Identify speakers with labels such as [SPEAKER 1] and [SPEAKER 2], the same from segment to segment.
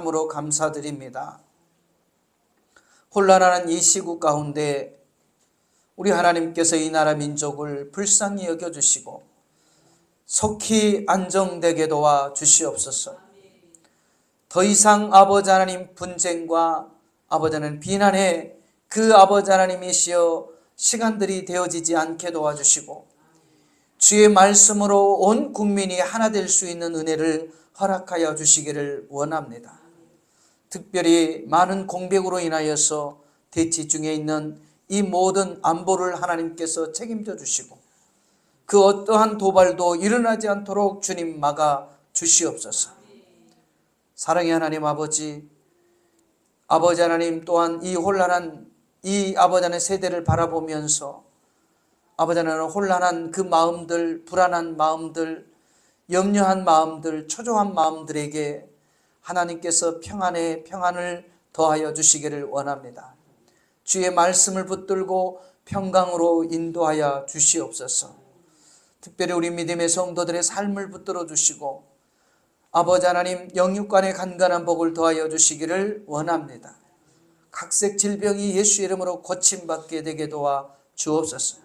[SPEAKER 1] 참으로 감사드립니다. 혼란하는 이 시국 가운데 우리 하나님께서 이 나라 민족을 불쌍히 여겨주시고 속히 안정되게 도와 주시옵소서. 더 이상 아버지 하나님 분쟁과 아버지 하나님 비난에 그 아버지 하나님이시여 시간들이 되어지지 않게 도와주시고 주의 말씀으로 온 국민이 하나 될 수 있는 은혜를 허락하여 주시기를 원합니다. 특별히 많은 공백으로 인하여서 대치 중에 있는 이 모든 안보를 하나님께서 책임져 주시고 그 어떠한 도발도 일어나지 않도록 주님 막아 주시옵소서. 사랑의 하나님 아버지, 아버지 하나님 또한 이 혼란한 이 아버지 하나님 세대를 바라보면서 아버지 하나님 혼란한 그 마음들, 불안한 마음들, 염려한 마음들, 초조한 마음들에게 하나님께서 평안의 평안을 더하여 주시기를 원합니다. 주의 말씀을 붙들고 평강으로 인도하여 주시옵소서. 특별히 우리 믿음의 성도들의 삶을 붙들어 주시고 아버지 하나님 영육간의 간간한 복을 더하여 주시기를 원합니다. 각색 질병이 예수 이름으로 고침받게 되게 도와 주옵소서.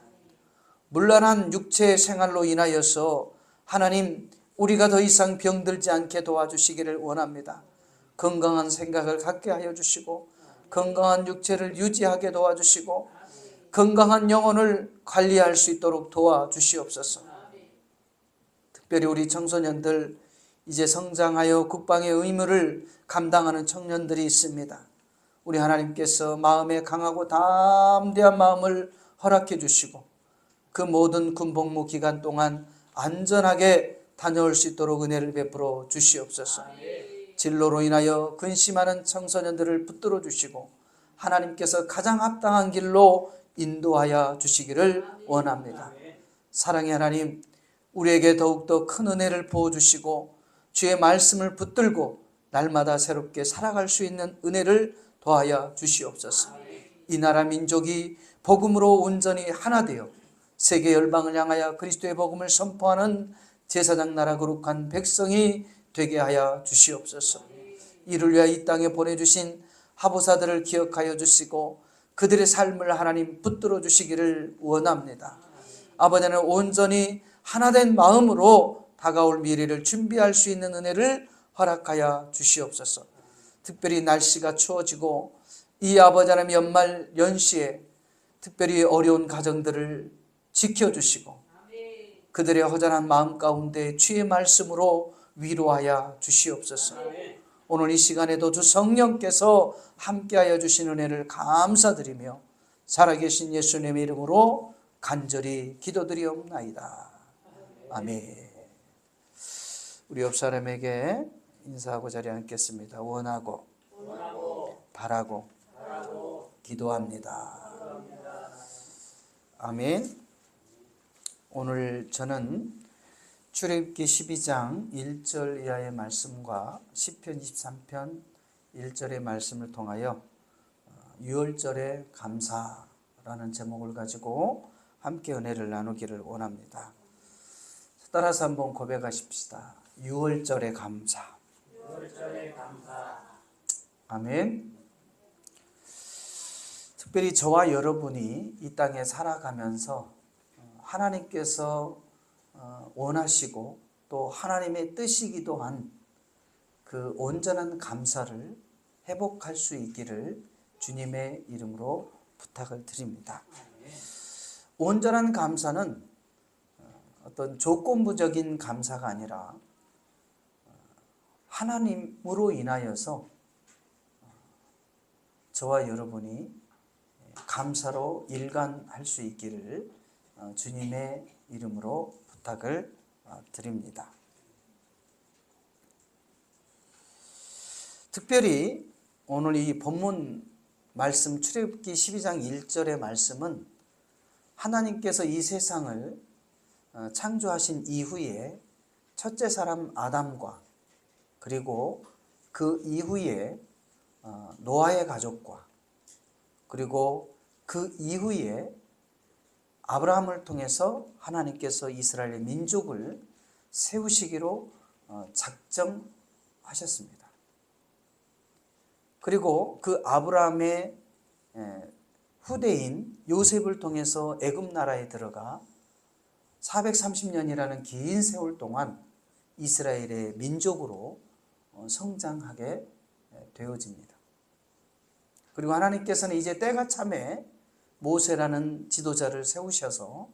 [SPEAKER 1] 물란한 육체의 생활로 인하여서 하나님 우리가 더 이상 병들지 않게 도와주시기를 원합니다. 건강한 생각을 갖게 하여 주시고 건강한 육체를 유지하게 도와주시고 건강한 영혼을 관리할 수 있도록 도와주시옵소서. 특별히 우리 청소년들 이제 성장하여 국방의 의무를 감당하는 청년들이 있습니다. 우리 하나님께서 마음에 강하고 담대한 마음을 허락해 주시고 그 모든 군복무 기간 동안 안전하게 다녀올 수 있도록 은혜를 베풀어 주시옵소서. 진로로 인하여 근심하는 청소년들을 붙들어 주시고 하나님께서 가장 합당한 길로 인도하여 주시기를 원합니다. 사랑의 하나님, 우리에게 더욱더 큰 은혜를 부어주시고 주의 말씀을 붙들고 날마다 새롭게 살아갈 수 있는 은혜를 더하여 주시옵소서. 이 나라 민족이 복음으로 온전히 하나 되어 세계 열방을 향하여 그리스도의 복음을 선포하는 제사장 나라 거룩한 백성이 되게 하여 주시옵소서. 이를 위하여 이 땅에 보내주신 하보사들을 기억하여 주시고 그들의 삶을 하나님 붙들어 주시기를 원합니다. 아버지는 온전히 하나된 마음으로 다가올 미래를 준비할 수 있는 은혜를 허락하여 주시옵소서. 특별히 날씨가 추워지고 이 아버지 하나님 연말 연시에 특별히 어려운 가정들을 지켜주시고 그들의 허전한 마음 가운데 주의 말씀으로 위로하여 주시옵소서. 오늘 이 시간에도 주 성령께서 함께하여 주신 은혜를 감사드리며 살아계신 예수님의 이름으로 간절히 기도드리옵나이다. 아멘. 우리 옆 사람에게 인사하고 자리에 앉겠습니다. 원하고 바라고 기도합니다. 아멘. 오늘 저는 출애굽기 12장 1절 이하의 말씀과 시편 23편 1절의 말씀을 통하여 유월절의 감사라는 제목을 가지고 함께 은혜를 나누기를 원합니다. 따라서 한번 고백하십시다. 유월절의 감사. 아멘. 특별히 저와 여러분이 이 땅에 살아가면서 하나님께서 원하시고 또 하나님의 뜻이기도 한 그 온전한 감사를 회복할 수 있기를 주님의 이름으로 부탁을 드립니다. 온전한 감사는 어떤 조건부적인 감사가 아니라 하나님으로 인하여서 저와 여러분이 감사로 일관할 수 있기를 주님의 이름으로 부탁을 드립니다. 특별히 오늘 이 본문 말씀 출애굽기 12장 1절의 말씀은 하나님께서 이 세상을 창조하신 이후에 첫째 사람 아담과 그리고 그 이후에 노아의 가족과 그리고 그 이후에 아브라함을 통해서 하나님께서 이스라엘의 민족을 세우시기로 작정하셨습니다. 그리고 그 아브라함의 후대인 요셉을 통해서 애굽 나라에 들어가 430년이라는 긴 세월 동안 이스라엘의 민족으로 성장하게 되어집니다. 그리고 하나님께서는 이제 때가 참에 모세라는 지도자를 세우셔서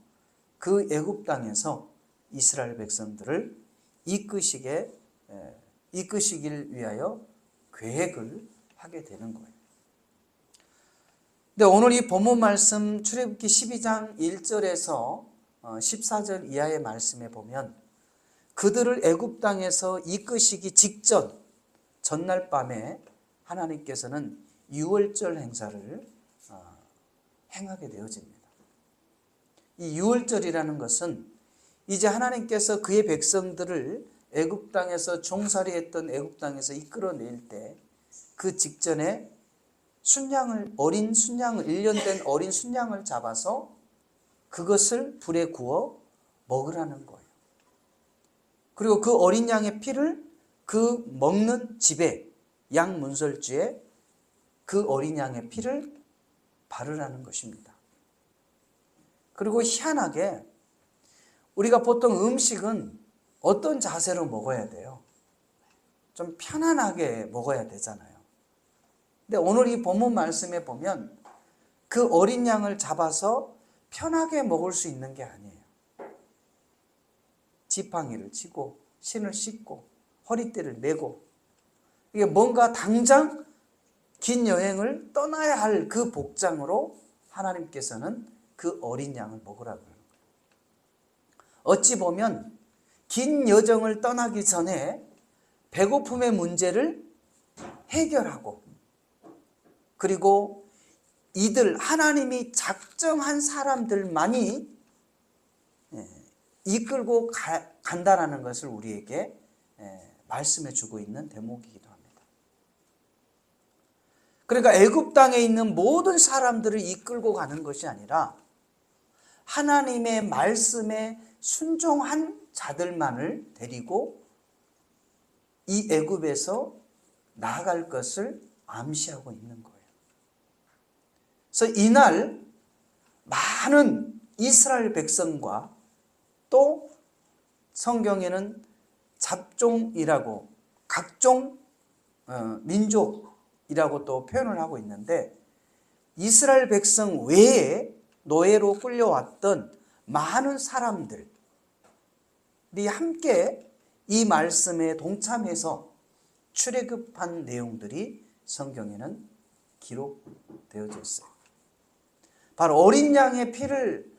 [SPEAKER 1] 그 애굽 땅에서 이스라엘 백성들을 이끄시길 위하여 계획을 하게 되는 거예요. 근데 오늘 이 본문 말씀 출애굽기 12장 1절에서 14절 이하의 말씀에 보면 그들을 애굽 땅에서 이끄시기 직전 전날 밤에 하나님께서는 유월절 행사를 행하게 되어집니다. 이 유월절이라는 것은 이제 하나님께서 그의 백성들을 애굽 땅에서 종살이했던 애굽 땅에서 이끌어낼 때 그 직전에 어린 순양을 1년 된 어린 순양을 잡아서 그것을 불에 구워 먹으라는 거예요. 그리고 그 어린 양의 피를 그 먹는 집에 양 문설주에 그 어린 양의 피를 바르라는 것입니다. 그리고 희한하게 우리가 보통 음식은 어떤 자세로 먹어야 돼요? 좀 편안하게 먹어야 되잖아요. 근데 오늘 이 본문 말씀에 보면 그 어린 양을 잡아서 편하게 먹을 수 있는 게 아니에요. 지팡이를 치고 신을 씻고 허리띠를 메고 이게 뭔가 당장 긴 여행을 떠나야 할 그 복장으로 하나님께서는 그 어린 양을 먹으라고 하는 거예요. 어찌 보면 긴 여정을 떠나기 전에 배고픔의 문제를 해결하고 그리고 이들 하나님이 작정한 사람들만이 이끌고 간다라는 것을 우리에게 말씀해 주고 있는 대목이기도 합니다. 그러니까 애굽 땅에 있는 모든 사람들을 이끌고 가는 것이 아니라 하나님의 말씀에 순종한 자들만을 데리고 이 애굽에서 나아갈 것을 암시하고 있는 거예요. 그래서 이날 많은 이스라엘 백성과 또 성경에는 잡종이라고 각종 민족이라고 또 표현을 하고 있는데 이스라엘 백성 외에 노예로 끌려왔던 많은 사람들이 함께 이 말씀에 동참해서 출애굽한 내용들이 성경에는 기록되어져 있어요. 바로 어린 양의 피를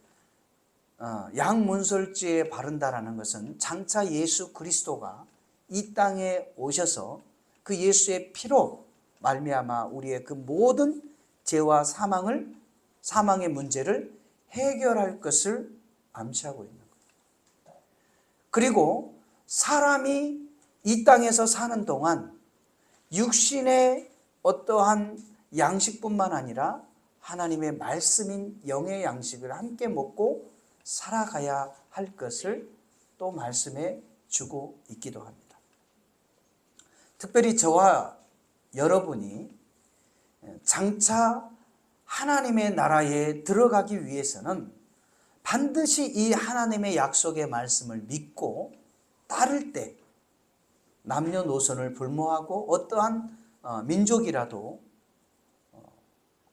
[SPEAKER 1] 양 문설주에 바른다라는 것은 장차 예수 그리스도가 이 땅에 오셔서 그 예수의 피로 말미암아 우리의 그 모든 죄와 사망의 문제를 해결할 것을 암시하고 있는 거예요. 그리고 사람이 이 땅에서 사는 동안 육신의 어떠한 양식뿐만 아니라 하나님의 말씀인 영의 양식을 함께 먹고 살아가야 할 것을 또 말씀해 주고 있기도 합니다. 특별히 저와 여러분이 장차 하나님의 나라에 들어가기 위해서는 반드시 이 하나님의 약속의 말씀을 믿고 따를 때 남녀노소를 불문하고 어떠한 민족이라도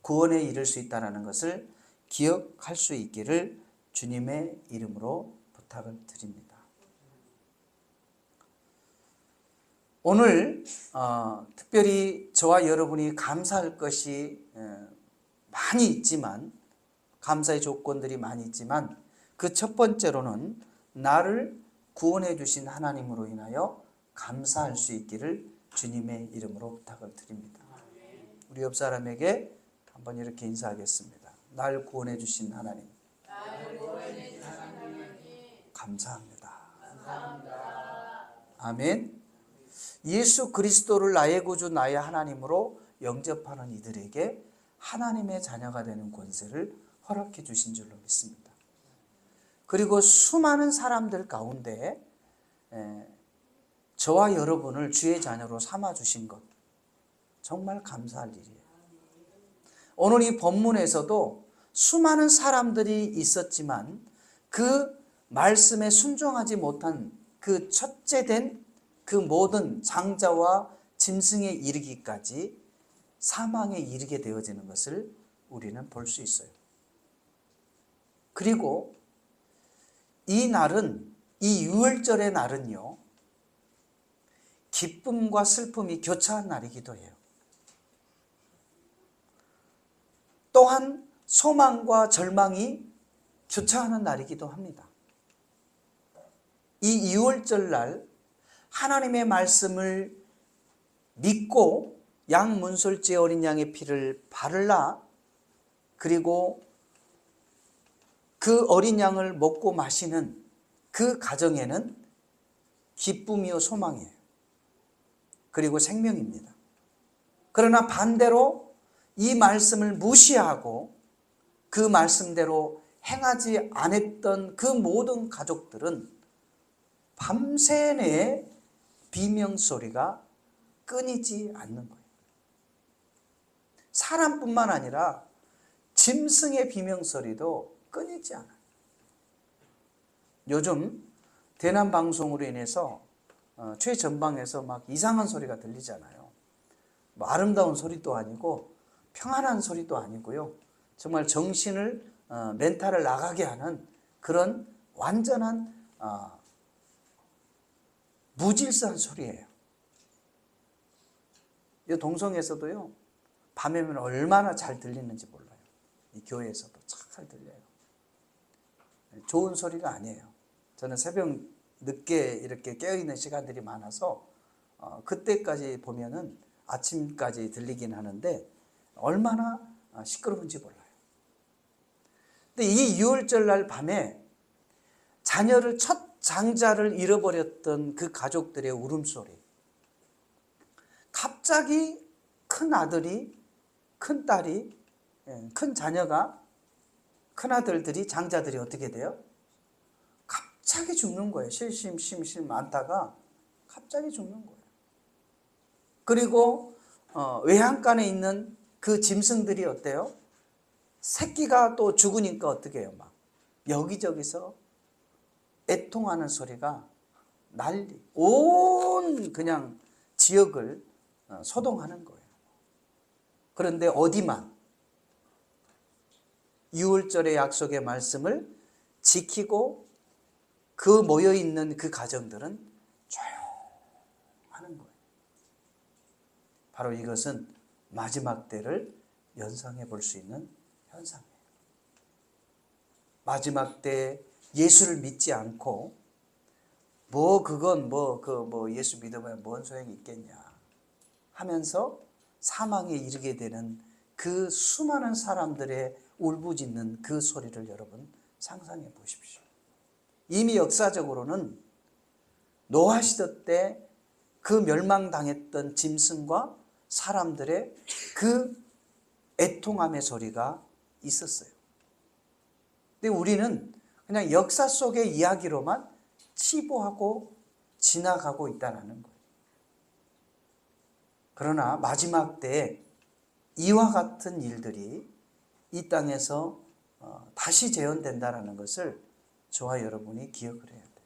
[SPEAKER 1] 구원에 이를 수 있다는 것을 기억할 수 있기를 주님의 이름으로 부탁을 드립니다. 오늘 특별히 저와 여러분이 감사할 것이 많이 있지만 감사의 조건들이 많이 있지만 그 첫 번째로는 나를 구원해 주신 하나님으로 인하여 감사할 수 있기를 주님의 이름으로 부탁을 드립니다. 우리 옆 사람에게 한번 이렇게 인사하겠습니다. 날 구원해 주신 하나님 감사합니다. 아멘. 예수 그리스도를 나의 구주 나의 하나님으로 영접하는 이들에게 하나님의 자녀가 되는 권세를 허락해 주신 줄로 믿습니다. 그리고 수많은 사람들 가운데 저와 여러분을 주의 자녀로 삼아 주신 것, 정말 감사할 일이에요. 오늘 이 본문에서도 수많은 사람들이 있었지만 그 말씀에 순종하지 못한 그 첫째된 그 모든 장자와 짐승에 이르기까지 사망에 이르게 되어지는 것을 우리는 볼 수 있어요. 그리고 이 날은, 이 유월절의 날은요, 기쁨과 슬픔이 교차한 날이기도 해요. 또한 소망과 절망이 교차하는 날이기도 합니다. 이 유월절 날 하나님의 말씀을 믿고 양문설주의 어린 양의 피를 바르라, 그리고 그 어린 양을 먹고 마시는 그 가정에는 기쁨이요 소망이에요. 그리고 생명입니다. 그러나 반대로 이 말씀을 무시하고 그 말씀대로 행하지 않았던 그 모든 가족들은 밤새 내에 비명소리가 끊이지 않는 거예요. 사람뿐만 아니라 짐승의 비명소리도 끊이지 않아요. 요즘 대남방송으로 인해서 최전방에서 막 이상한 소리가 들리잖아요. 뭐 아름다운 소리도 아니고 평안한 소리도 아니고요. 정말 정신을 멘탈을 나가게 하는 그런 완전한 무질서한 소리예요. 이 동성에서도요, 밤에면 얼마나 잘 들리는지 몰라요. 이 교회에서도 잘 들려요. 좋은 소리가 아니에요. 저는 새벽 늦게 이렇게 깨어있는 시간들이 많아서 그때까지 보면은 아침까지 들리긴 하는데 얼마나 시끄러운지 몰라요. 근데 이 유월절 날 밤에 자녀를, 첫 장자를 잃어버렸던 그 가족들의 울음소리, 갑자기 큰 아들이, 큰 딸이, 큰 자녀가, 큰 아들들이, 장자들이 어떻게 돼요? 갑자기 죽는 거예요. 실심 많다가 갑자기 죽는 거예요. 그리고 외양간에 있는 그 짐승들이 어때요? 새끼가 또 죽으니까 어떻게 해요? 막 여기저기서 애통하는 소리가 난리, 온 그냥 지역을 소동하는 거예요. 그런데 어디만 유월절의 약속의 말씀을 지키고 그 모여있는 그 가정들은 조용하는 거예요. 바로 이것은 마지막 때를 연상해 볼 수 있는 현상이에요. 마지막 때 예수를 믿지 않고 그건 예수 믿으면 뭔 소용이 있겠냐 하면서 사망에 이르게 되는 그 수많은 사람들의 울부짖는 그 소리를 여러분 상상해 보십시오. 이미 역사적으로는 노아 시대 때 그 멸망당했던 짐승과 사람들의 그 애통함의 소리가 있었어요. 근데 우리는 그냥 역사 속의 이야기로만 치부하고 지나가고 있다는 거예요. 그러나 마지막 때에 이와 같은 일들이 이 땅에서 다시 재현된다는 것을 저와 여러분이 기억을 해야 돼요.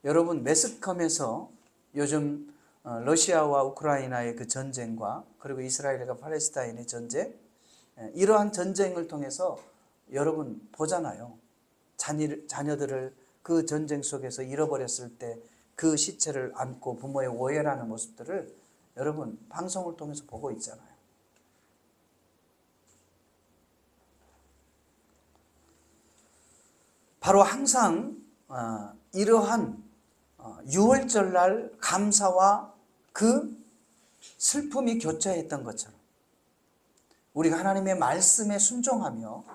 [SPEAKER 1] 여러분, 매스컴에서 요즘 러시아와 우크라이나의 그 전쟁과 그리고 이스라엘과 팔레스타인의 전쟁, 이러한 전쟁을 통해서 여러분 보잖아요. 자녀들을 그 전쟁 속에서 잃어버렸을 때 그 시체를 안고 부모의 오해라는 모습들을 여러분 방송을 통해서 보고 있잖아요. 바로 항상 이러한 유월절날 감사와 그 슬픔이 교차했던 것처럼 우리가 하나님의 말씀에 순종하며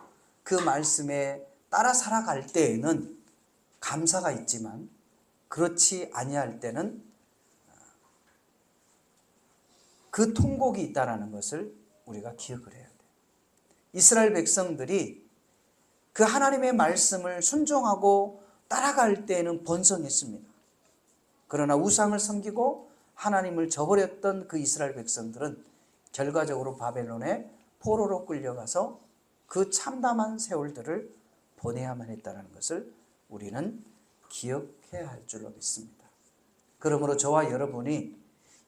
[SPEAKER 1] 그 말씀에 따라 살아갈 때에는 감사가 있지만 그렇지 아니할 때는 그 통곡이 있다는 것을 우리가 기억을 해야 돼요. 이스라엘 백성들이 그 하나님의 말씀을 순종하고 따라갈 때에는 번성했습니다. 그러나 우상을 섬기고 하나님을 저버렸던 그 이스라엘 백성들은 결과적으로 바벨론에 포로로 끌려가서 그 참담한 세월들을 보내야만 했다는 것을 우리는 기억해야 할 줄로 믿습니다. 그러므로 저와 여러분이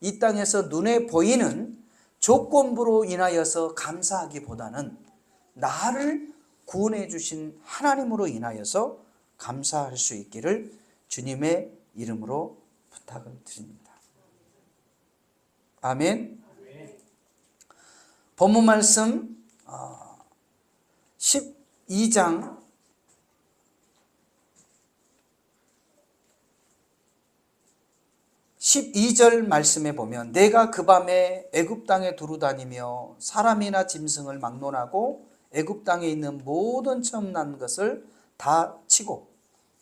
[SPEAKER 1] 이 땅에서 눈에 보이는 조건부로 인하여서 감사하기보다는 나를 구원해 주신 하나님으로 인하여서 감사할 수 있기를 주님의 이름으로 부탁을 드립니다. 아멘. 본문 말씀 12장 12절 말씀에 보면 내가 그 밤에 애굽 땅에 두루다니며 사람이나 짐승을 막론하고 애굽 땅에 있는 모든 처음 난 것을 다 치고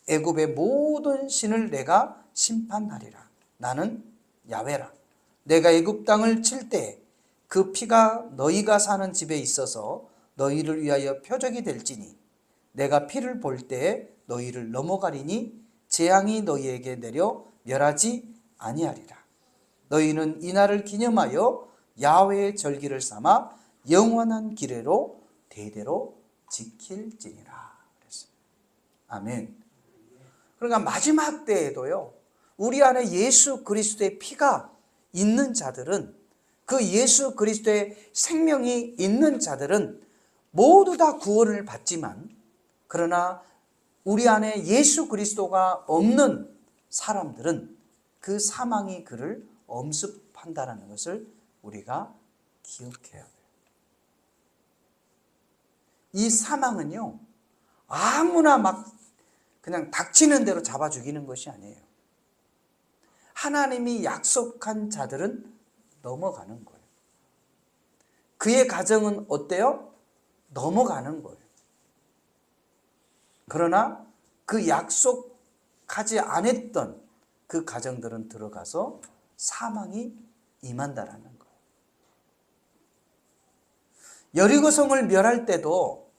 [SPEAKER 1] 애굽의 모든 신을 내가 심판하리라. 나는 야훼라. 내가 애굽 땅을 칠 때 그 피가 너희가 사는 집에 있어서 너희를 위하여 표적이 될지니 내가 피를 볼 때에 너희를 넘어가리니 재앙이 너희에게 내려 멸하지 아니하리라. 너희는 이날을 기념하여 야훼의 절기를 삼아 영원한 기례로 대대로 지킬지니라. 그랬습니다. 아멘. 그러니까 마지막 때에도요, 우리 안에 예수 그리스도의 피가 있는 자들은, 그 예수 그리스도의 생명이 있는 자들은 모두 다 구원을 받지만, 그러나 우리 안에 예수 그리스도가 없는 사람들은 그 사망이 그를 엄습한다는 것을 우리가 기억해야 돼요. 이 사망은요, 아무나 막 그냥 닥치는 대로 잡아 죽이는 것이 아니에요. 하나님이 약속한 자들은 넘어가는 거예요. 그의 가정은 어때요? 넘어가는 거예요. 그러나 그 약속하지 않았던 그 가정들은 들어가서 사망이 임한다라는 거예요. 여리고성을 멸할 때도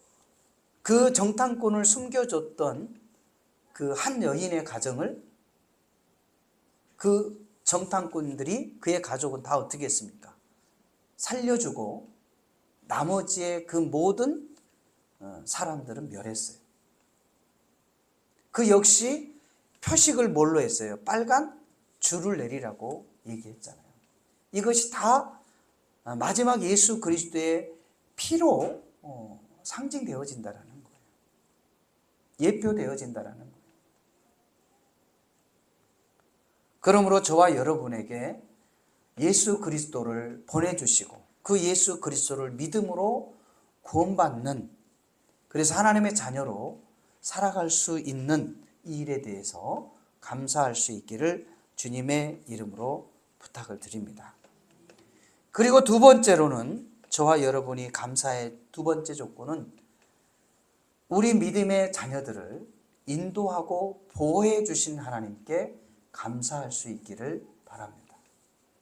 [SPEAKER 1] 그 정탐꾼을 숨겨줬던 그 한 여인의 가정을 그 정탐꾼들이, 그의 가족은 다 어떻게 했습니까? 살려주고 나머지의 그 모든 사람들은 멸했어요. 그 역시 표식을 뭘로 했어요? 빨간 줄을 내리라고 얘기했잖아요. 이것이 다 마지막 예수 그리스도의 피로 상징되어진다라는 거예요. 예표되어진다라는 거예요. 그러므로 저와 여러분에게 예수 그리스도를 보내주시고 그 예수 그리스도를 믿음으로 구원받는, 그래서 하나님의 자녀로 살아갈 수 있는 이 일에 대해서 감사할 수 있기를 주님의 이름으로 부탁을 드립니다. 그리고 두 번째로는, 저와 여러분이 감사의 두 번째 조건은 우리 믿음의 자녀들을 인도하고 보호해 주신 하나님께 감사할 수 있기를 바랍니다.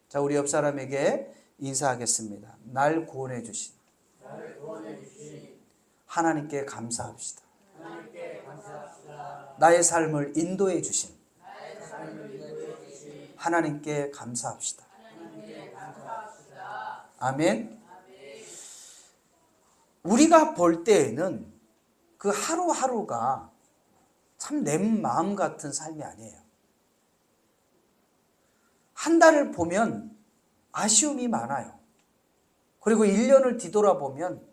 [SPEAKER 1] 자, 우리 옆 사람에게 인사하겠습니다. 날 구원해 주신 하나님께 감사합시다. 나의 삶을 인도해 주신 하나님께 감사합시다. 아멘. 우리가 볼 때에는 그 하루하루가 참 내 마음 같은 삶이 아니에요. 한 달을 보면 아쉬움이 많아요. 그리고 1년을 뒤돌아보면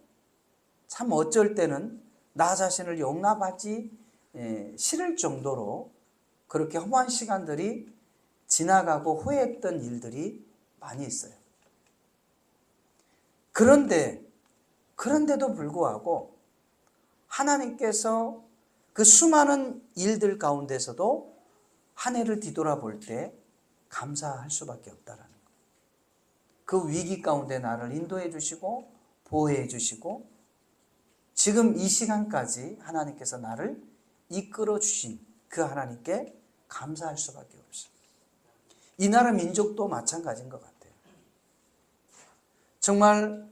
[SPEAKER 1] 참 어쩔 때는 나 자신을 용납하지 싫을 정도로 그렇게 허무한 시간들이 지나가고 후회했던 일들이 많이 있어요. 그런데도 불구하고 하나님께서 그 수많은 일들 가운데서도 한 해를 뒤돌아볼 때 감사할 수밖에 없다라는 거예요. 그 위기 가운데 나를 인도해 주시고 보호해 주시고 지금 이 시간까지 하나님께서 나를 이끌어 주신 그 하나님께 감사할 수밖에 없어요. 이 나라 민족도 마찬가지인 것 같아요. 정말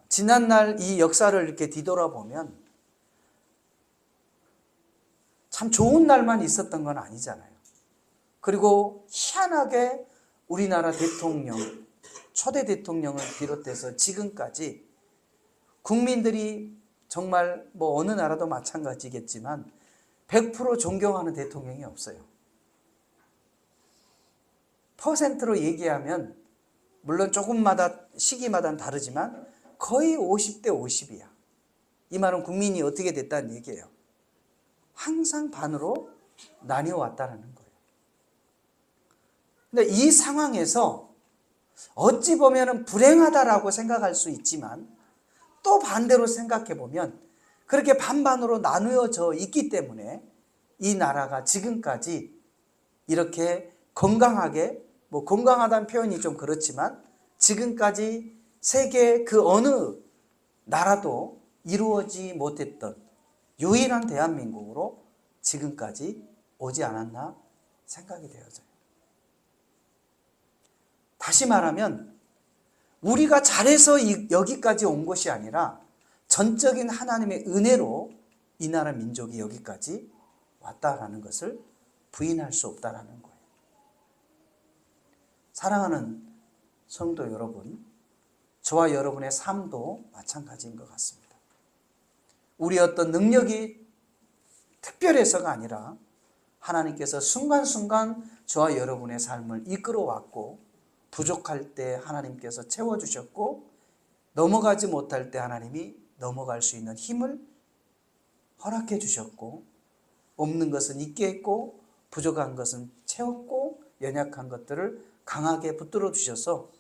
[SPEAKER 1] 지난날 이 역사를 이렇게 뒤돌아보면 참 좋은 날만 있었던 건 아니잖아요. 그리고 희한하게 우리나라 대통령, 초대 대통령을 비롯해서 지금까지 국민들이 정말 뭐 어느 나라도 마찬가지겠지만 100% 존경하는 대통령이 없어요. 퍼센트로 얘기하면 물론 조금마다 시기마다는 다르지만 거의 50대 50이야. 이 말은 국민이 어떻게 됐다는 얘기예요. 항상 반으로 나뉘어 왔다는 거예요. 근데 이 상황에서 어찌 보면 불행하다라고 생각할 수 있지만 또 반대로 생각해 보면 그렇게 반반으로 나누어져 있기 때문에 이 나라가 지금까지 이렇게 건강하게, 뭐 건강하다는 표현이 좀 그렇지만 지금까지 세계 그 어느 나라도 이루어지 못했던 유일한 대한민국으로 지금까지 오지 않았나 생각이 되어져요. 다시 말하면 우리가 잘해서 여기까지 온 것이 아니라 전적인 하나님의 은혜로 이 나라 민족이 여기까지 왔다라는 것을 부인할 수 없다라는 거예요. 사랑하는 성도 여러분, 저와 여러분의 삶도 마찬가지인 것 같습니다. 우리 어떤 능력이 특별해서가 아니라 하나님께서 순간순간 저와 여러분의 삶을 이끌어왔고 부족할 때 하나님께서 채워주셨고 넘어가지 못할 때 하나님이 넘어갈 수 있는 힘을 허락해 주셨고 없는 것은 있게 했고 부족한 것은 채웠고 연약한 것들을 강하게 붙들어 주셔서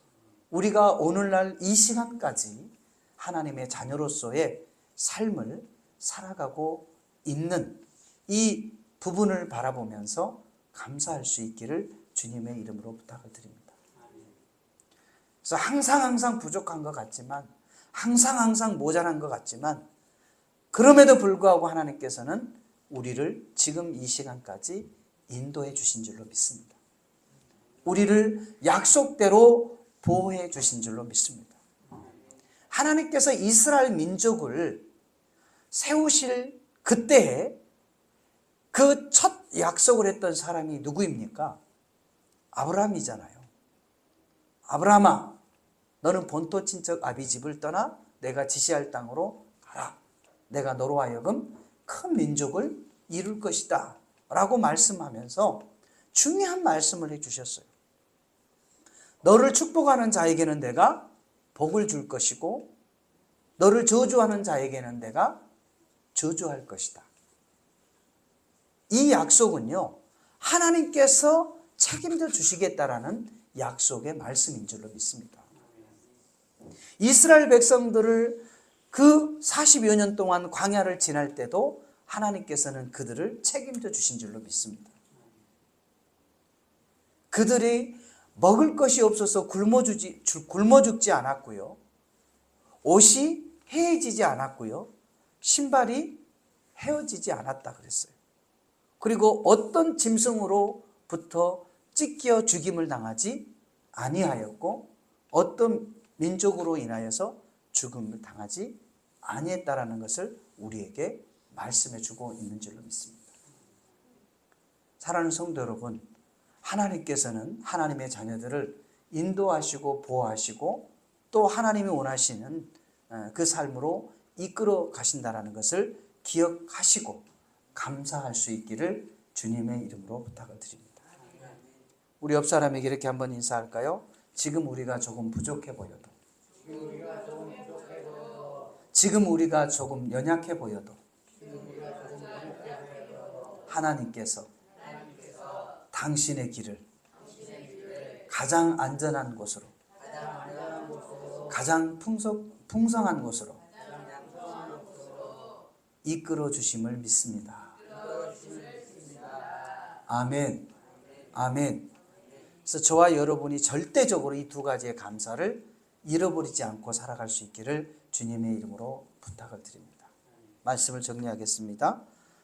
[SPEAKER 1] 우리가 오늘날 이 시간까지 하나님의 자녀로서의 삶을 살아가고 있는 이 부분을 바라보면서 감사할 수 있기를 주님의 이름으로 부탁을 드립니다. 그래서 항상 부족한 것 같지만 항상 모자란 것 같지만 그럼에도 불구하고 하나님께서는 우리를 지금 이 시간까지 인도해 주신 줄로 믿습니다. 우리를 약속대로 보호해 주신 줄로 믿습니다. 하나님께서 이스라엘 민족을 세우실 그때에 그 첫 약속을 했던 사람이 누구입니까? 아브라함이잖아요. 아브라함아, 너는 본토 친척 아비 집을 떠나 내가 지시할 땅으로 가라. 내가 너로 하여금 큰 민족을 이룰 것이다 라고 말씀하면서 중요한 말씀을 해주셨어요. 너를 축복하는 자에게는 내가 복을 줄 것이고 너를 저주하는 자에게는 내가 저주할 것이다. 이 약속은요, 하나님께서 책임져 주시겠다라는 약속의 말씀인 줄로 믿습니다. 이스라엘 백성들을 그 40여 년 동안 광야를 지날 때도 하나님께서는 그들을 책임져 주신 줄로 믿습니다. 그들이 먹을 것이 없어서 굶어 죽지 않았고요. 옷이 해해지지 않았고요. 신발이 헤어지지 않았다 그랬어요. 그리고 어떤 짐승으로부터 찢겨 죽임을 당하지 아니하였고 어떤 민족으로 인하여서 죽음을 당하지 아니했다라는 것을 우리에게 말씀해 주고 있는 줄로 믿습니다. 사랑하는 성도 여러분, 하나님께서는 하나님의 자녀들을 인도하시고 보호하시고 또 하나님이 원하시는 그 삶으로 이끌어 가신다라는 것을 기억하시고 감사할 수 있기를 주님의 이름으로 부탁을 드립니다. 우리 옆 사람에게 이렇게 한번 인사할까요? 지금 우리가 조금 부족해 보여도, 지금 우리가 조금 연약해 보여도 하나님께서 당신의 길을 가장 안전한 곳으로, 가장 풍성한 곳으로 이끌어 주심을 믿습니다. 아멘. 아멘. 그래서 저와 여러분이 절대적으로 이 두 가지의 감사를 잃어버리지 않고 살아갈 수 있기를 주님의 이름으로 부탁을 드립니다. 말씀을 정리하겠습니다.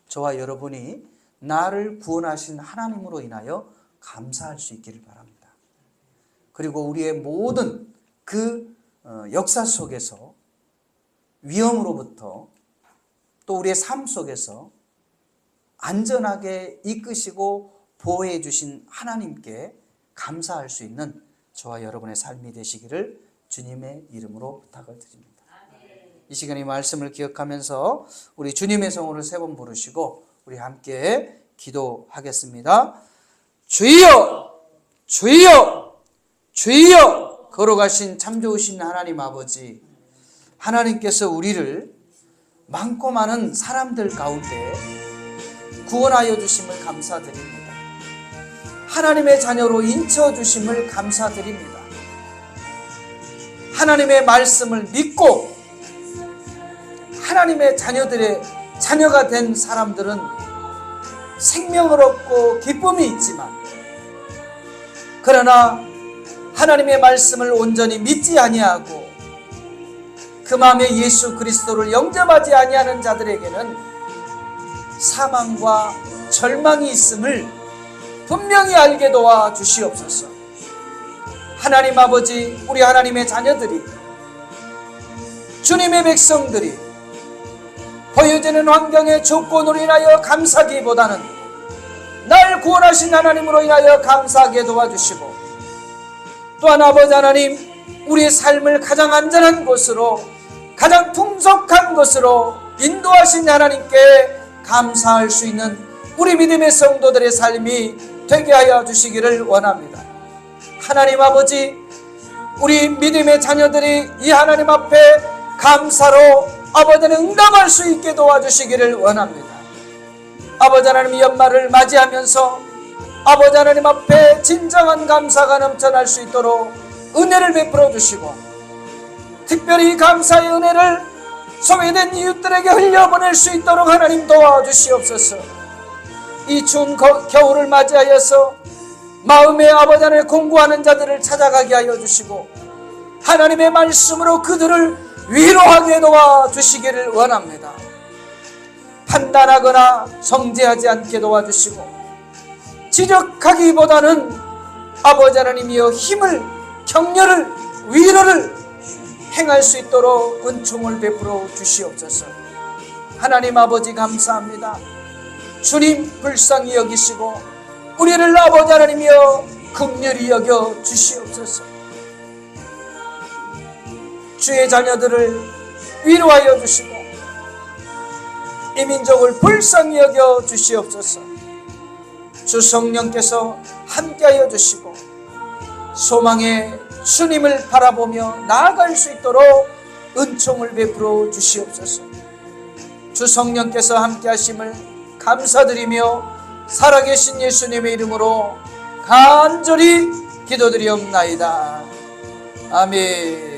[SPEAKER 1] 저와 여러분이 나를 구원하신 하나님으로 인하여 감사할 수 있기를 바랍니다. 그리고 우리의 모든 그 역사 속에서 위험으로부터 또 우리의 삶 속에서 안전하게 이끄시고 보호해 주신 하나님께 감사할 수 있는 저와 여러분의 삶이 되시기를 주님의 이름으로 부탁을 드립니다. 이 시간에 말씀을 기억하면서 우리 주님의 성호를 3번 부르시고 우리 함께 기도하겠습니다. 주여, 주여, 주여. 걸어가신 참 좋으신 하나님 아버지, 하나님께서 우리를 많고 많은 사람들 가운데 구원하여 주심을 감사드립니다. 하나님의 자녀로 인쳐주심을 감사드립니다. 하나님의 말씀을 믿고 하나님의 자녀가 된 사람들은 생명을 얻고 기쁨이 있지만, 그러나 하나님의 말씀을 온전히 믿지 아니하고 그 마음에 예수 그리스도를 영접하지 아니하는 자들에게는 사망과 절망이 있음을 분명히 알게 도와 주시옵소서. 하나님 아버지, 우리 하나님의 자녀들이, 주님의 백성들이 보여지는 환경의 조건으로 인하여 감사하기보다는 날 구원하신 하나님으로 인하여 감사하게 도와주시고, 또한 아버지 하나님, 우리의 삶을 가장 안전한 곳으로, 가장 풍족한 것으로 인도하신 하나님께 감사할 수 있는 우리 믿음의 성도들의 삶이 되게 하여 주시기를 원합니다. 하나님 아버지, 우리 믿음의 자녀들이 이 하나님 앞에 감사로 아버지는 응답할 수 있게 도와주시기를 원합니다. 아버지 하나님, 연말을 맞이하면서 아버지 하나님 앞에 진정한 감사가 넘쳐날 수 있도록 은혜를 베풀어 주시고, 특별히 감사의 은혜를 소외된 이웃들에게 흘려보낼 수 있도록 하나님 도와주시옵소서. 이 추운 겨울을 맞이하여서 마음의 아버지 하나님 공부하는 자들을 찾아가게 하여 주시고, 하나님의 말씀으로 그들을 위로하게 도와주시기를 원합니다. 판단하거나 정죄하지 않게 도와주시고, 지적하기보다는 아버지 하나님이여 힘을, 격려를, 위로를 행할 수 있도록 은총을 베풀어 주시옵소서. 하나님 아버지 감사합니다. 주님 불쌍히 여기시고 우리를 아버지 하나님이여 긍휼히 여겨 주시옵소서. 주의 자녀들을 위로하여 주시고 이 민족을 불쌍히 여겨 주시옵소서. 주 성령께서 함께하여 주시고 소망의 주님을 바라보며 나아갈 수 있도록 은총을 베풀어 주시옵소서. 주 성령께서 함께하심을 감사드리며 살아계신 예수님의 이름으로 간절히 기도드리옵나이다. 아멘.